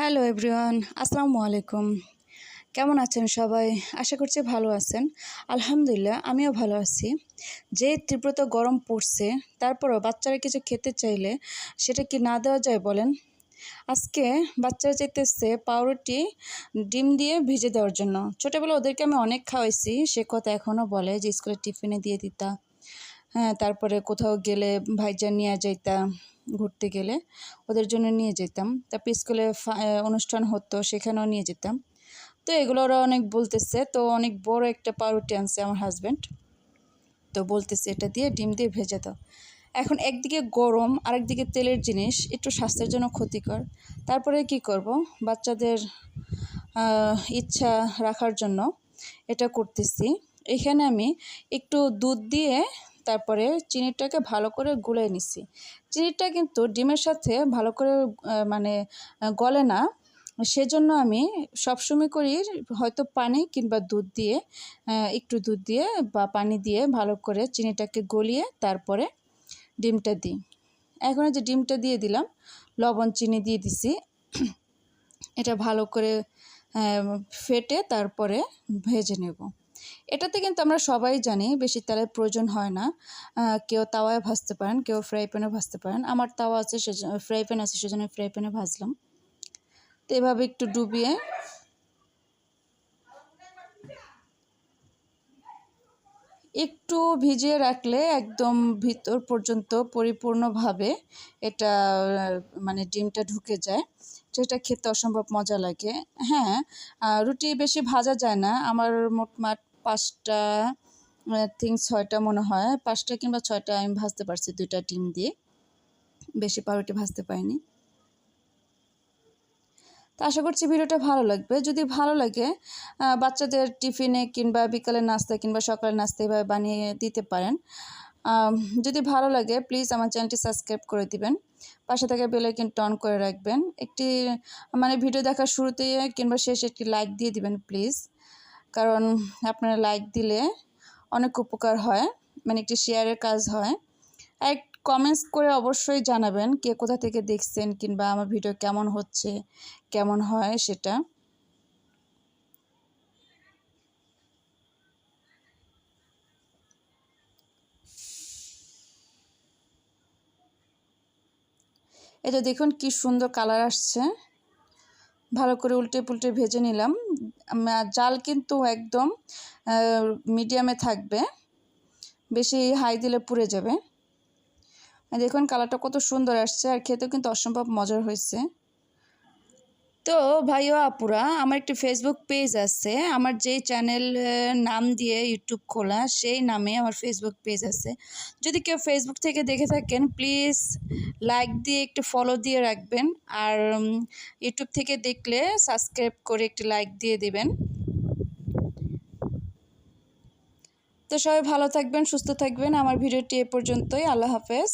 Hello everyone, আসসালামু আলাইকুম। কেমন আছেন সবাই? আশা করছি ভালো আছেন। আলহামদুলিল্লাহ আমিও ভালো আছি। যে তীব্রতা গরম পড়ছে, তারপরও বাচ্চারা কিছু খেতে চাইলে সেটা কি না দেওয়া যায় বলেন? আজকে বাচ্চারা চাইতেছে পাউরুটি ডিম দিয়ে ভেজে দেওয়ার জন্য। ছোটোবেলায় ওদেরকে আমি অনেক খাওয়াইছি, সে কথা এখনও বলে যে স্কুলের টিফিনে দিয়ে দিতা। হ্যাঁ, তারপরে কোথাও গেলে ভাইজান নিয়ে যাইতাম, ঘুরতে গেলে ওদের জন্য নিয়ে যেতাম। তারপর স্কুলে অনুষ্ঠান হতো, সেখানেও নিয়ে যেতাম। তো এগুলো ওরা অনেক বলতেছে, তো অনেক বড় একটা পাউরুটি আনছে আমার হাজব্যান্ড। তো বলতেছে এটা দিয়ে ডিম দিয়ে ভেজে দাও। এখন একদিকে গরম, আরেকদিকে তেলের জিনিস, একটু স্বাস্থ্যের জন্য ক্ষতিকর। তারপরে কি করব, বাচ্চাদের ইচ্ছা রাখার জন্য এটা করতেছি। এখানে আমি একটু দুধ দিয়ে তারপরে চিনিটাকে ভালো করে গুলে নিছি। চিনিটা কিন্তু ডিমের সাথে ভালো করে গলে না, সেজন্য আমি সবসময় করি হয়তো পানি কিংবা দুধ দিয়ে, একটু দুধ দিয়ে বা পানি দিয়ে ভালো করে চিনিটাকে গলিয়ে তারপরে ডিমটা দিই। এখন যে ডিমটা দিয়ে দিলাম, লবণ চিনি দিয়ে দিছি। এটা ভালো করে ফেটে তারপরে ভেজে নেব। এটাতে কিন্তু আমরা সবাই জানি বেশি তেলের প্রয়োজন হয় না। কেউ তাওয়ায় ভাজতে পারেন, কেউ ফ্রাই প্যানে ভাজতে পারেন। আমার তাওয়া আছে, ফ্রাই প্যান আছে, সেজন্য ফ্রাই প্যানে ভাজলাম। তো এভাবে একটু ডুবিয়ে একটু ভিজিয়ে রাখলে একদম ভিতর পর্যন্ত পরিপূর্ণভাবে এটা ডিমটা ঢুকে যায়, যেটা খেতে অসম্ভব মজা লাগে। হ্যাঁ, রুটি বেশি ভাজা যায় না। আমার মোটমাট 5টা থেকে 6টা মনে হয়, 5টা কিংবা 6টা আমি ভাজতে পারছি 2টা ডিম দিয়ে। বেশি পাউরুটি ভাজতে পারিনি। তো আশা করছি ভিডিওটা ভালো লাগবে। যদি ভালো লাগে, বাচ্চাদের টিফিনে কিংবা বিকালের নাস্তা কিংবা সকালের নাস্তা এভাবে বানিয়ে দিতে পারেন। যদি ভালো লাগে প্লিজ আমার চ্যানেলটি সাবস্ক্রাইব করে দিবেন, পাশে থাকা বেল আইকনটি অন করে রাখবেন। একটি ভিডিও দেখার শুরুতে কিংবা শেষে একটি লাইক দিয়ে দিবেন প্লিজ, কারণ আপনারা লাইক দিলে অনেক উপকার হয়, একটি শেয়ারের কাজ হয়। আর কমেন্টস করে অবশ্যই জানাবেন কে কোথা থেকে দেখছেন কিংবা আমার ভিডিও কেমন হচ্ছে, কেমন হয় সেটা। এটা দেখুন কি সুন্দর কালার আসছে। ভালো করে উল্টে পুল্টে ভেজে নিলাম। জাল কিন্তু একদম মিডিয়ামে থাকবে, বেশি হাই দিলে পুড়ে যাবে। দেখুন কালারটা কত সুন্দর আসছে, আর খেতেও কিন্তু অসম্ভব মজার হয়েছে। তো ভাই ও আপুরা, আমার একটি ফেসবুক পেজ আছে। আমার যেই চ্যানেল নাম দিয়ে ইউটিউব খোলা, সেই নামে আমার ফেসবুক পেজ আছে। যদি কেউ ফেসবুক থেকে দেখে থাকেন প্লিজ লাইক দিয়ে একটু ফলো দিয়ে রাখবেন, আর ইউটিউব থেকে দেখলে সাবস্ক্রাইব করে একটি লাইক দিয়ে দিবেন। তো সবাই ভালো থাকবেন, সুস্থ থাকবেন। আমার ভিডিওটি এ পর্যন্তই। আল্লাহ হাফেজ।